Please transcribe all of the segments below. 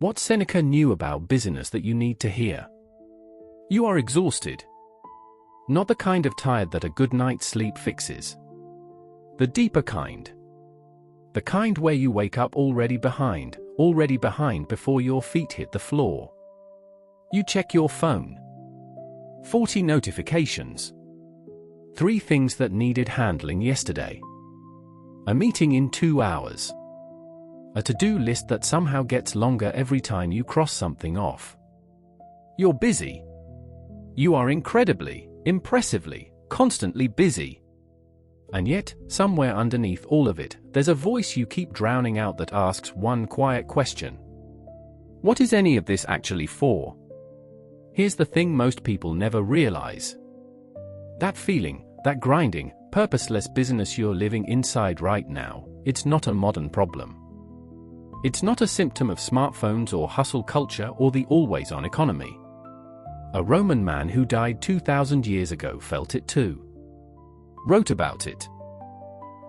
What Seneca knew about busyness that you need to hear. You are exhausted. Not the kind of tired that a good night's sleep fixes. The deeper kind. The kind where you wake up already behind before your feet hit the floor. You check your phone. 40 notifications. 3 things that needed handling yesterday. A meeting in 2 hours. A to-do list that somehow gets longer every time you cross something off. You're busy. You are incredibly, impressively, constantly busy. And yet, somewhere underneath all of it, there's a voice you keep drowning out that asks one quiet question. What is any of this actually for? Here's the thing most people never realize. That feeling, that grinding, purposeless busyness you're living inside right now, it's not a modern problem. It's not a symptom of smartphones or hustle culture or the always-on economy. A Roman man who died 2,000 years ago felt it too. Wrote about it.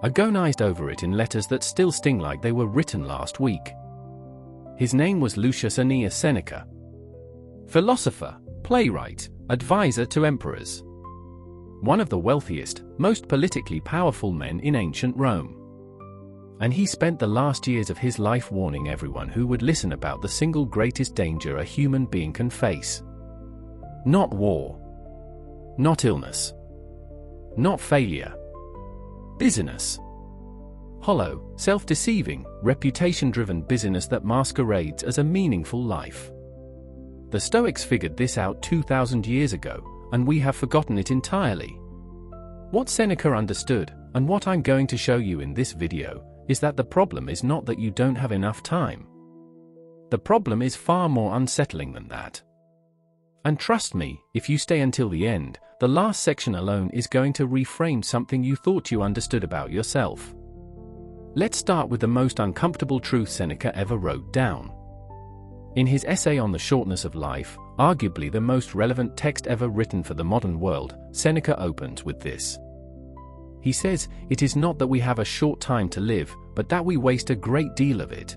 Agonized over it in letters that still sting like they were written last week. His name was Lucius Annaeus Seneca. Philosopher, playwright, advisor to emperors. One of the wealthiest, most politically powerful men in ancient Rome. And he spent the last years of his life warning everyone who would listen about the single greatest danger a human being can face. Not war. Not illness. Not failure. Busyness. Hollow, self-deceiving, reputation-driven busyness that masquerades as a meaningful life. The Stoics figured this out 2,000 years ago, and we have forgotten it entirely. What Seneca understood, and what I'm going to show you in this video, is that the problem is not that you don't have enough time. The problem is far more unsettling than that. And trust me, if you stay until the end, the last section alone is going to reframe something you thought you understood about yourself. Let's start with the most uncomfortable truth Seneca ever wrote down. In his essay on the shortness of life, arguably the most relevant text ever written for the modern world, Seneca opens with this. He says, "It is not that we have a short time to live, but that we waste a great deal of it."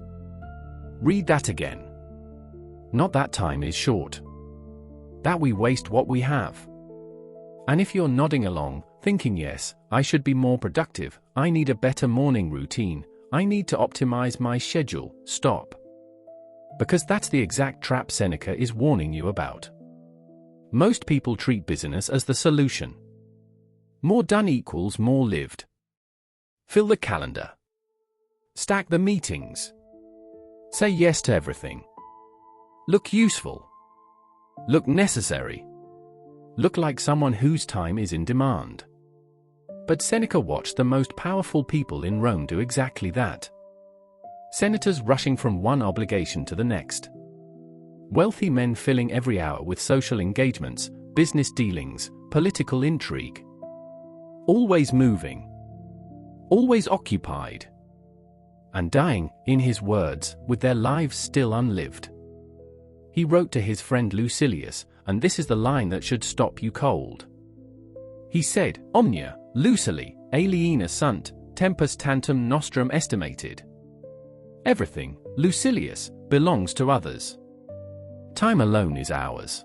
Read that again. Not that time is short. That we waste what we have. And if you're nodding along, thinking yes, I should be more productive, I need a better morning routine, I need to optimize my schedule, stop. Because that's the exact trap Seneca is warning you about. Most people treat busyness as the solution. More done equals more lived. Fill the calendar. Stack the meetings. Say yes to everything. Look useful. Look necessary. Look like someone whose time is in demand. But Seneca watched the most powerful people in Rome do exactly that. Senators rushing from one obligation to the next. Wealthy men filling every hour with social engagements, business dealings, political intrigue. Always moving. Always occupied. And dying, in his words, with their lives still unlived. He wrote to his friend Lucilius, and this is the line that should stop you cold. He said, "Omnia, Lucili, aliena sunt, tempus tantum nostrum estimated." Everything, Lucilius, belongs to others. Time alone is ours.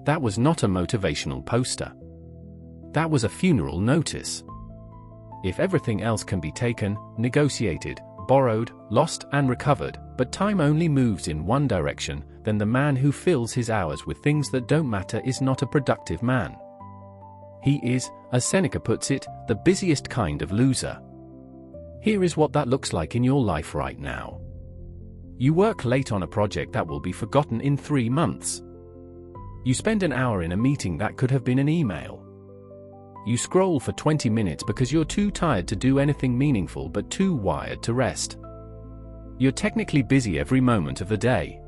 That was not a motivational poster. That was a funeral notice. If everything else can be taken, negotiated, borrowed, lost and recovered, but time only moves in one direction, then the man who fills his hours with things that don't matter is not a productive man. He is, as Seneca puts it, the busiest kind of loser. Here is what that looks like in your life right now. You work late on a project that will be forgotten in 3 months. You spend an hour in a meeting that could have been an email. You scroll for 20 minutes because you're too tired to do anything meaningful but too wired to rest. You're technically busy every moment of the day.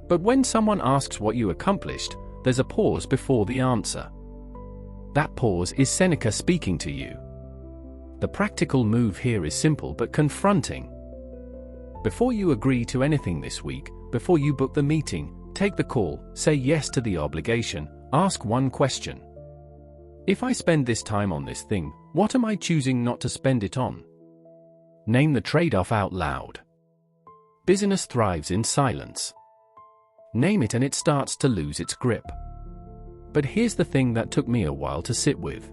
But when someone asks what you accomplished, there's a pause before the answer. That pause is Seneca speaking to you. The practical move here is simple but confronting. Before you agree to anything this week, before you book the meeting, take the call, say yes to the obligation, ask one question. If I spend this time on this thing, what am I choosing not to spend it on? Name the trade-off out loud. Busyness thrives in silence. Name it and it starts to lose its grip. But here's the thing that took me a while to sit with.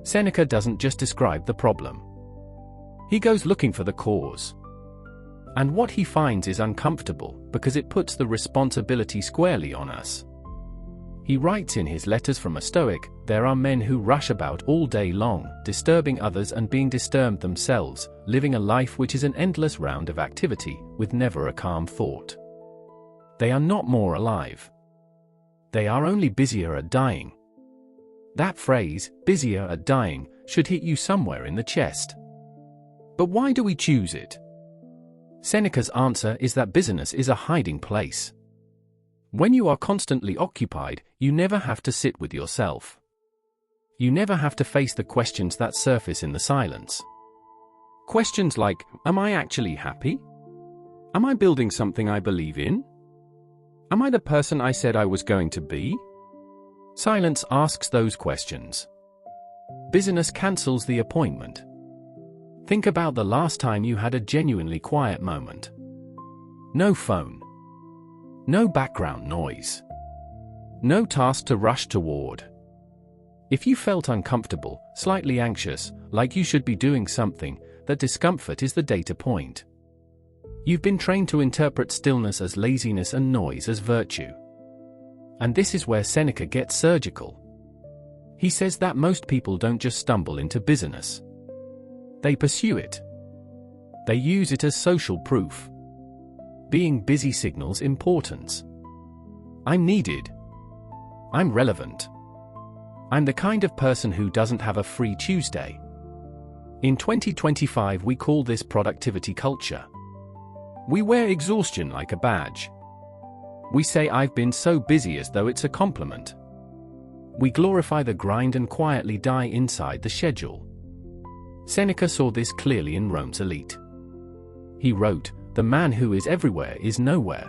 Seneca doesn't just describe the problem. He goes looking for the cause. And what he finds is uncomfortable because it puts the responsibility squarely on us. He writes in his Letters from a Stoic, "There are men who rush about all day long, disturbing others and being disturbed themselves, living a life which is an endless round of activity, with never a calm thought. They are not more alive. They are only busier at dying." That phrase, busier at dying, should hit you somewhere in the chest. But why do we choose it? Seneca's answer is that busyness is a hiding place. When you are constantly occupied, you never have to sit with yourself. You never have to face the questions that surface in the silence. Questions like, am I actually happy? Am I building something I believe in? Am I the person I said I was going to be? Silence asks those questions. Busyness cancels the appointment. Think about the last time you had a genuinely quiet moment. No phone. No background noise. No task to rush toward. If you felt uncomfortable, slightly anxious, like you should be doing something, that discomfort is the data point. You've been trained to interpret stillness as laziness and noise as virtue. And this is where Seneca gets surgical. He says that most people don't just stumble into busyness. They pursue it. They use it as social proof. Being busy signals importance. I'm needed. I'm relevant. I'm the kind of person who doesn't have a free Tuesday. In 2025 we call this productivity culture. We wear exhaustion like a badge. We say I've been so busy as though it's a compliment. We glorify the grind and quietly die inside the schedule. Seneca saw this clearly in Rome's elite. He wrote, "The man who is everywhere is nowhere.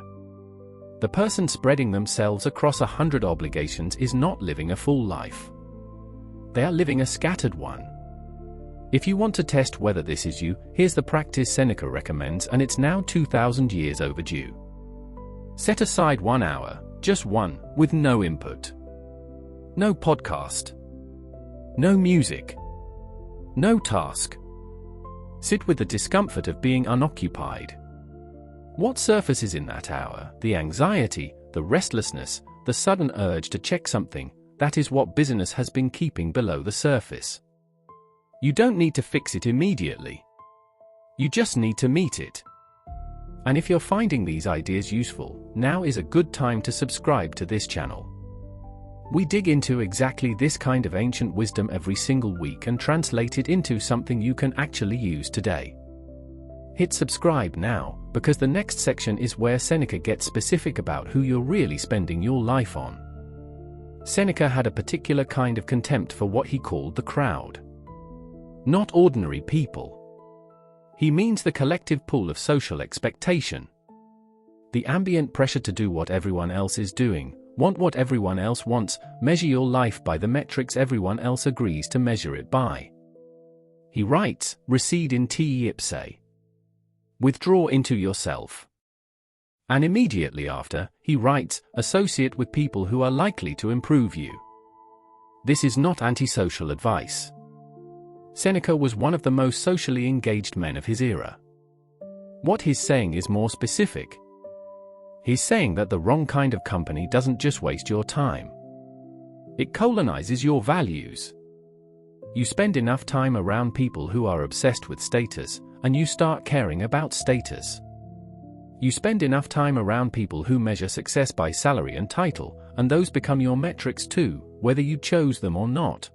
The person spreading themselves across 100 obligations is not living a full life. They are living a scattered one." If you want to test whether this is you, here's the practice Seneca recommends, and it's now 2,000 years overdue. Set aside 1 hour, just one, with no input. No podcast. No music. No task. Sit with the discomfort of being unoccupied. What surfaces in that hour? The anxiety, the restlessness, the sudden urge to check something. That is what busyness has been keeping below the surface. You don't need to fix it immediately. You just need to meet it. And if you're finding these ideas useful, now is a good time to subscribe to this channel. We dig into exactly this kind of ancient wisdom every single week and translate it into something you can actually use today. Hit subscribe now, because the next section is where Seneca gets specific about who you're really spending your life on. Seneca had a particular kind of contempt for what he called the crowd. Not ordinary people. He means the collective pool of social expectation. The ambient pressure to do what everyone else is doing, want what everyone else wants, measure your life by the metrics everyone else agrees to measure it by. He writes, recede in te ipse. Withdraw into yourself. And immediately after, he writes, associate with people who are likely to improve you. This is not antisocial advice. Seneca was one of the most socially engaged men of his era. What he's saying is more specific. He's saying that the wrong kind of company doesn't just waste your time. It colonizes your values. You spend enough time around people who are obsessed with status, and you start caring about status. You spend enough time around people who measure success by salary and title, and those become your metrics too, whether you chose them or not.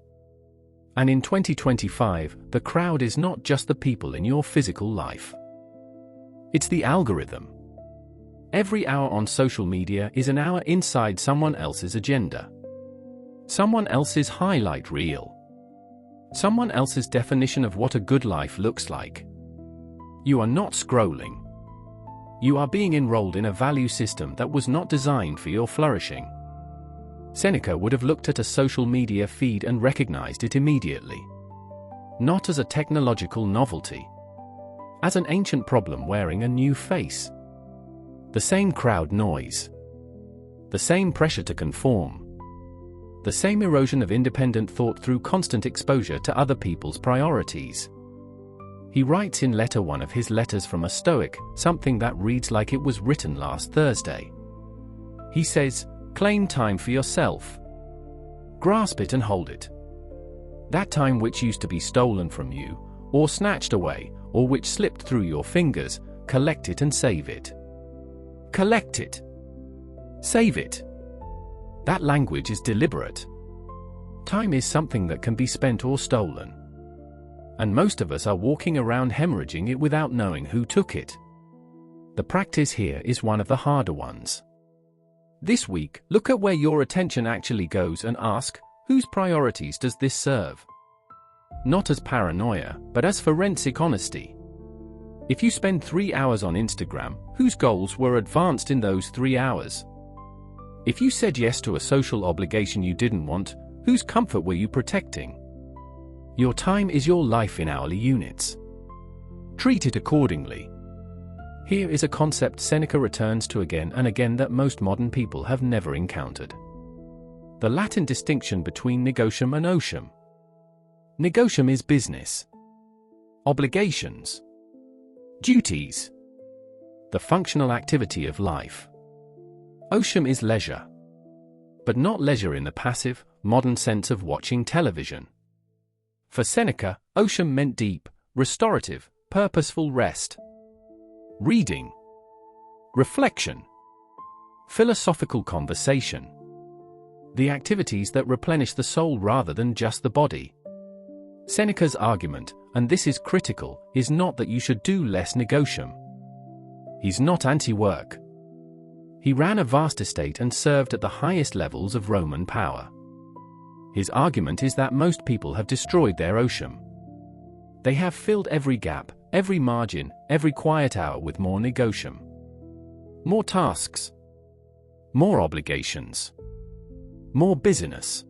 And in 2025, the crowd is not just the people in your physical life. It's the algorithm. Every hour on social media is an hour inside someone else's agenda. Someone else's highlight reel. Someone else's definition of what a good life looks like. You are not scrolling. You are being enrolled in a value system that was not designed for your flourishing. Seneca would have looked at a social media feed and recognized it immediately. Not as a technological novelty, as an ancient problem wearing a new face. The same crowd noise. The same pressure to conform. The same erosion of independent thought through constant exposure to other people's priorities. He writes in letter 1 of his letters from a Stoic, something that reads like it was written last Thursday. He says, "Claim time for yourself. Grasp it and hold it. That time which used to be stolen from you, or snatched away, or which slipped through your fingers, collect it and save it. Collect it. Save it." That language is deliberate. Time is something that can be spent or stolen. And most of us are walking around hemorrhaging it without knowing who took it. The practice here is one of the harder ones. This week, look at where your attention actually goes and ask, whose priorities does this serve? Not as paranoia, but as forensic honesty. If you spend 3 hours on Instagram, whose goals were advanced in those 3 hours? If you said yes to a social obligation you didn't want, whose comfort were you protecting? Your time is your life in hourly units. Treat it accordingly. Here is a concept Seneca returns to again and again that most modern people have never encountered. The Latin distinction between Negotium and Otium. Negotium is business. Obligations. Duties. The functional activity of life. Otium is leisure. But not leisure in the passive, modern sense of watching television. For Seneca, Otium meant deep, restorative, purposeful rest. Reading. Reflection. Philosophical conversation. The activities that replenish the soul rather than just the body. Seneca's argument, and this is critical, is not that you should do less Negotium. He's not anti-work. He ran a vast estate and served at the highest levels of Roman power. His argument is that most people have destroyed their Otium. They have filled every gap, every margin, every quiet hour with more Negotium. More tasks. More obligations. More busyness.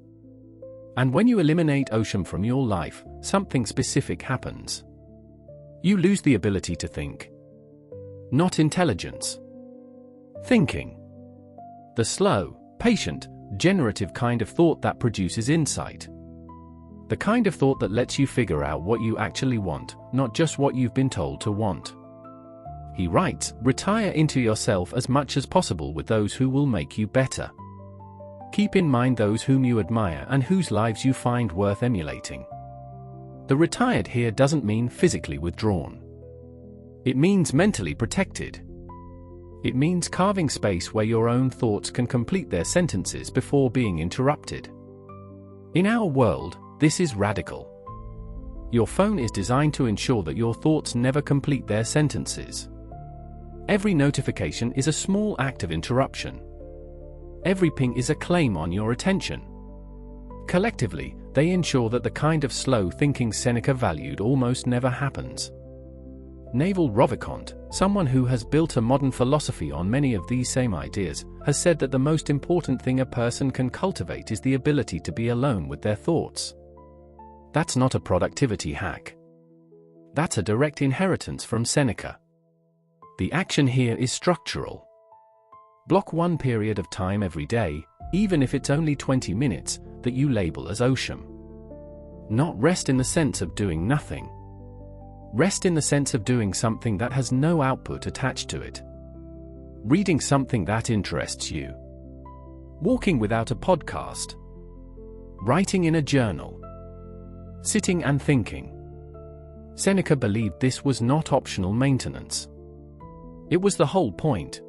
And when you eliminate Otium from your life, something specific happens. You lose the ability to think. Not intelligence. Thinking. The slow, patient, generative kind of thought that produces insight. The kind of thought that lets you figure out what you actually want, not just what you've been told to want. He writes, retire into yourself as much as possible with those who will make you better. Keep in mind those whom you admire and whose lives you find worth emulating. The retired here doesn't mean physically withdrawn. It means mentally protected. It means carving space where your own thoughts can complete their sentences before being interrupted. In our world, this is radical. Your phone is designed to ensure that your thoughts never complete their sentences. Every notification is a small act of interruption. Every ping is a claim on your attention. Collectively, they ensure that the kind of slow thinking Seneca valued almost never happens. Naval Ravikant, someone who has built a modern philosophy on many of these same ideas, has said that the most important thing a person can cultivate is the ability to be alone with their thoughts. That's not a productivity hack. That's a direct inheritance from Seneca. The action here is structural. Block one period of time every day, even if it's only 20 minutes, that you label as Otium. Not rest in the sense of doing nothing. Rest in the sense of doing something that has no output attached to it. Reading something that interests you. Walking without a podcast. Writing in a journal. Sitting and thinking. Seneca believed this was not optional maintenance. It was the whole point.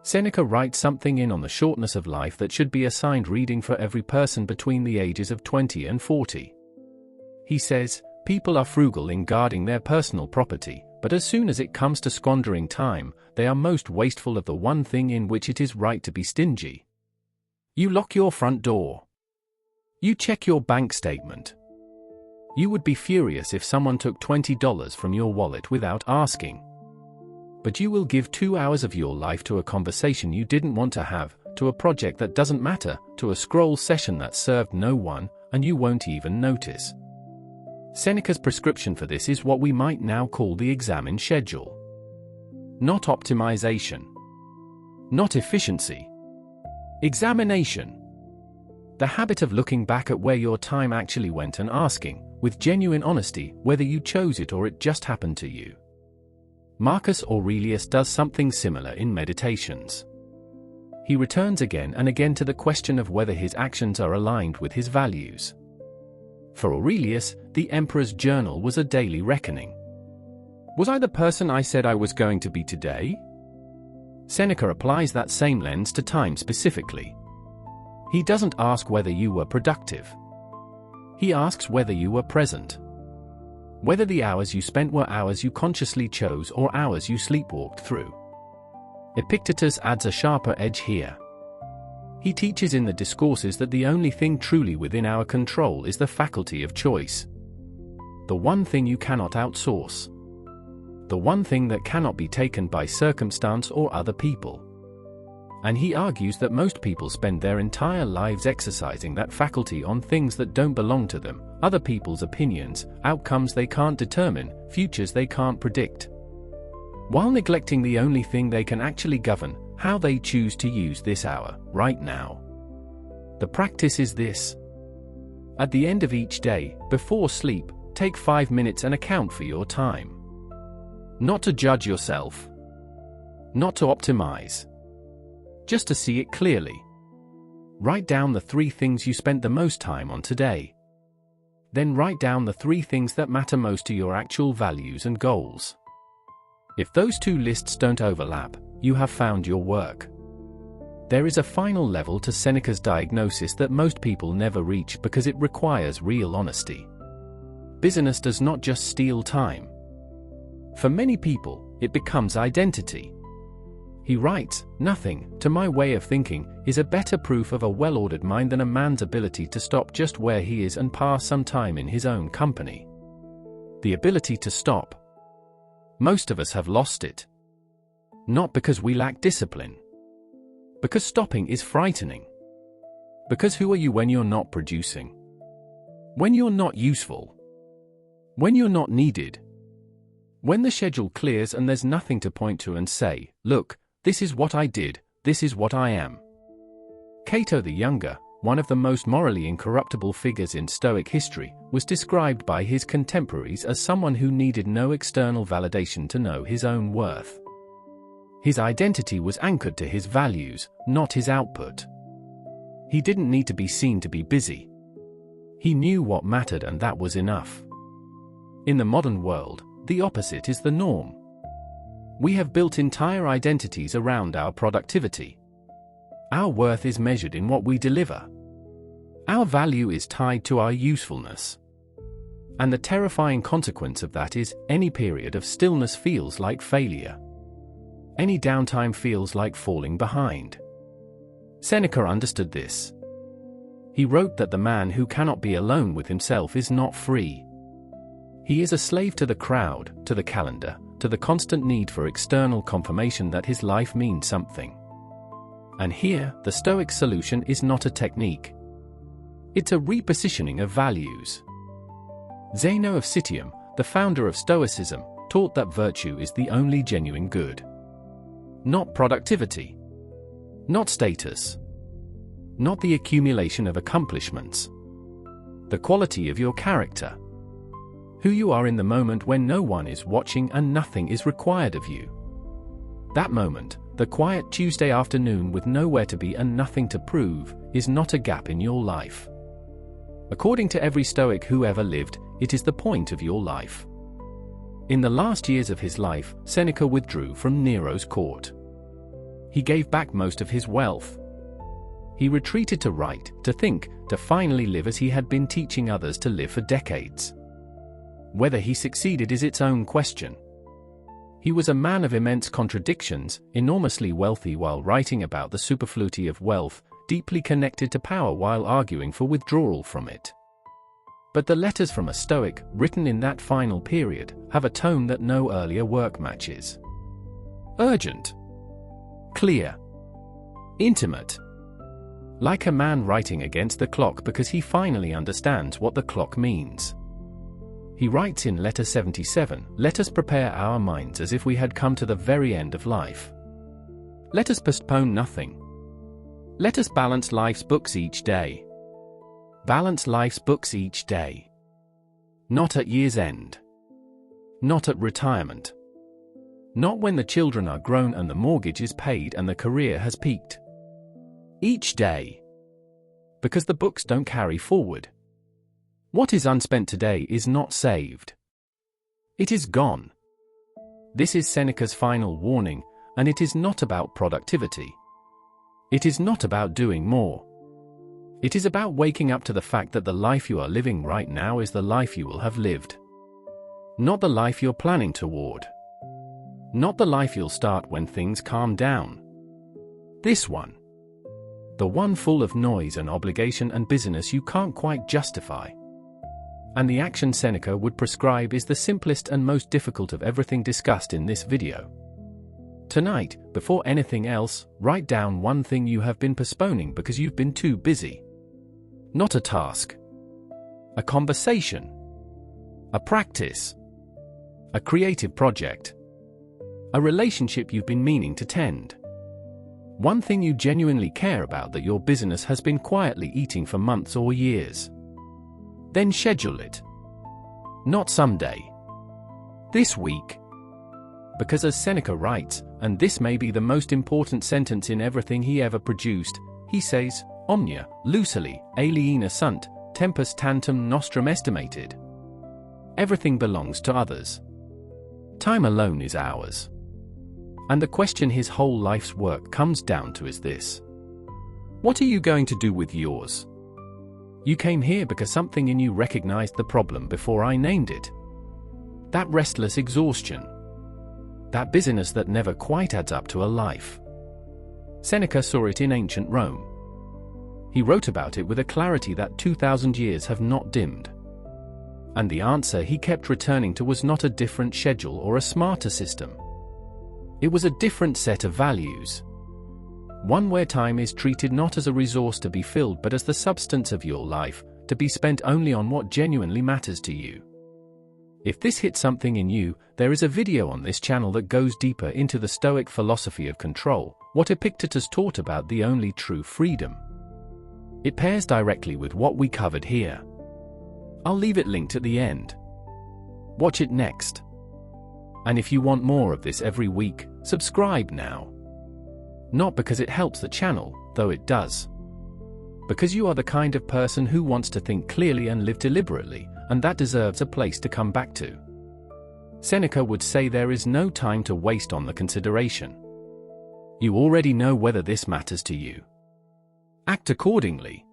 Seneca writes something in on the shortness of life that should be assigned reading for every person between the ages of 20 and 40. He says, people are frugal in guarding their personal property, but as soon as it comes to squandering time, they are most wasteful of the one thing in which it is right to be stingy. You lock your front door. You check your bank statement. You would be furious if someone took $20 from your wallet without asking. But you will give 2 hours of your life to a conversation you didn't want to have, to a project that doesn't matter, to a scroll session that served no one, and you won't even notice. Seneca's prescription for this is what we might now call the examine schedule. Not optimization. Not efficiency. Examination. The habit of looking back at where your time actually went and asking, with genuine honesty, whether you chose it or it just happened to you. Marcus Aurelius does something similar in Meditations. He returns again and again to the question of whether his actions are aligned with his values. For Aurelius, the emperor's journal was a daily reckoning. Was I the person I said I was going to be today? Seneca applies that same lens to time specifically. He doesn't ask whether you were productive. He asks whether you were present. Whether the hours you spent were hours you consciously chose or hours you sleepwalked through. Epictetus adds a sharper edge here. He teaches in the Discourses that the only thing truly within our control is the faculty of choice. The one thing you cannot outsource. The one thing that cannot be taken by circumstance or other people. And he argues that most people spend their entire lives exercising that faculty on things that don't belong to them, other people's opinions, outcomes they can't determine, futures they can't predict, while neglecting the only thing they can actually govern: how they choose to use this hour, right now. The practice is this. At the end of each day, before sleep, take 5 minutes and account for your time. Not to judge yourself. Not to optimize. Just to see it clearly. Write down the 3 things you spent the most time on today. Then write down the 3 things that matter most to your actual values and goals. If those 2 lists don't overlap, you have found your work. There is a final level to Seneca's diagnosis that most people never reach because it requires real honesty. Busyness does not just steal time. For many people, it becomes identity. He writes, "Nothing, to my way of thinking, is a better proof of a well-ordered mind than a man's ability to stop just where he is and pass some time in his own company." The ability to stop. Most of us have lost it. Not because we lack discipline. Because stopping is frightening. Because who are you when you're not producing? When you're not useful? When you're not needed? When the schedule clears and there's nothing to point to and say, "Look, this is what I did, this is what I am." Cato the Younger, one of the most morally incorruptible figures in Stoic history, was described by his contemporaries as someone who needed no external validation to know his own worth. His identity was anchored to his values, not his output. He didn't need to be seen to be busy. He knew what mattered and that was enough. In the modern world, the opposite is the norm. We have built entire identities around our productivity. Our worth is measured in what we deliver. Our value is tied to our usefulness. And the terrifying consequence of that is, any period of stillness feels like failure. Any downtime feels like falling behind. Seneca understood this. He wrote that the man who cannot be alone with himself is not free. He is a slave to the crowd, to the calendar, to the constant need for external confirmation that his life means something. And here, the Stoic solution is not a technique. It's a repositioning of values. Zeno of Citium, the founder of Stoicism, taught that virtue is the only genuine good. Not productivity. Not status. Not the accumulation of accomplishments. The quality of your character. Who you are in the moment when no one is watching and nothing is required of you. That moment, the quiet Tuesday afternoon with nowhere to be and nothing to prove, is not a gap in your life. According to every Stoic who ever lived, it is the point of your life. In the last years of his life, Seneca withdrew from Nero's court. He gave back most of his wealth. He retreated to write, to think, to finally live as he had been teaching others to live for decades. Whether he succeeded is its own question. He was a man of immense contradictions, enormously wealthy while writing about the superfluity of wealth, deeply connected to power while arguing for withdrawal from it. But the letters from a Stoic, written in that final period, have a tone that no earlier work matches. Urgent. Clear. Intimate. Like a man writing against the clock because he finally understands what the clock means. He writes in Letter 77, "Let us prepare our minds as if we had come to the very end of life. Let us postpone nothing. Let us balance life's books each day. Balance life's books each day. Not at year's end. Not at retirement. Not when the children are grown and the mortgage is paid and the career has peaked. Each day. Because the books don't carry forward. What is unspent today is not saved. It is gone." This is Seneca's final warning, and it is not about productivity. It is not about doing more. It is about waking up to the fact that the life you are living right now is the life you will have lived. Not the life you're planning toward. Not the life you'll start when things calm down. This one. The one full of noise and obligation and busyness you can't quite justify. And the action Seneca would prescribe is the simplest and most difficult of everything discussed in this video. Tonight, before anything else, write down one thing you have been postponing because you've been too busy. Not a task. A conversation. A practice. A creative project. A relationship you've been meaning to tend. One thing you genuinely care about that your busyness has been quietly eating for months or years. Then schedule it. Not someday. This week. Because as Seneca writes, and this may be the most important sentence in everything he ever produced, he says, "Omnia, lucili, aliena sunt, tempus tantum nostrum estimated." Everything belongs to others. Time alone is ours. And the question his whole life's work comes down to is this: what are you going to do with yours? You came here because something in you recognized the problem before I named it. That restless exhaustion. That busyness that never quite adds up to a life. Seneca saw it in ancient Rome. He wrote about it with a clarity that 2,000 years have not dimmed. And the answer he kept returning to was not a different schedule or a smarter system. It was a different set of values. One where time is treated not as a resource to be filled but as the substance of your life, to be spent only on what genuinely matters to you. If this hit something in you, there is a video on this channel that goes deeper into the Stoic philosophy of control, what Epictetus taught about the only true freedom. It pairs directly with what we covered here. I'll leave it linked at the end. Watch it next. And if you want more of this every week, subscribe now. Not because it helps the channel, though it does. Because you are the kind of person who wants to think clearly and live deliberately, and that deserves a place to come back to. Seneca would say there is no time to waste on the consideration. You already know whether this matters to you. Act accordingly.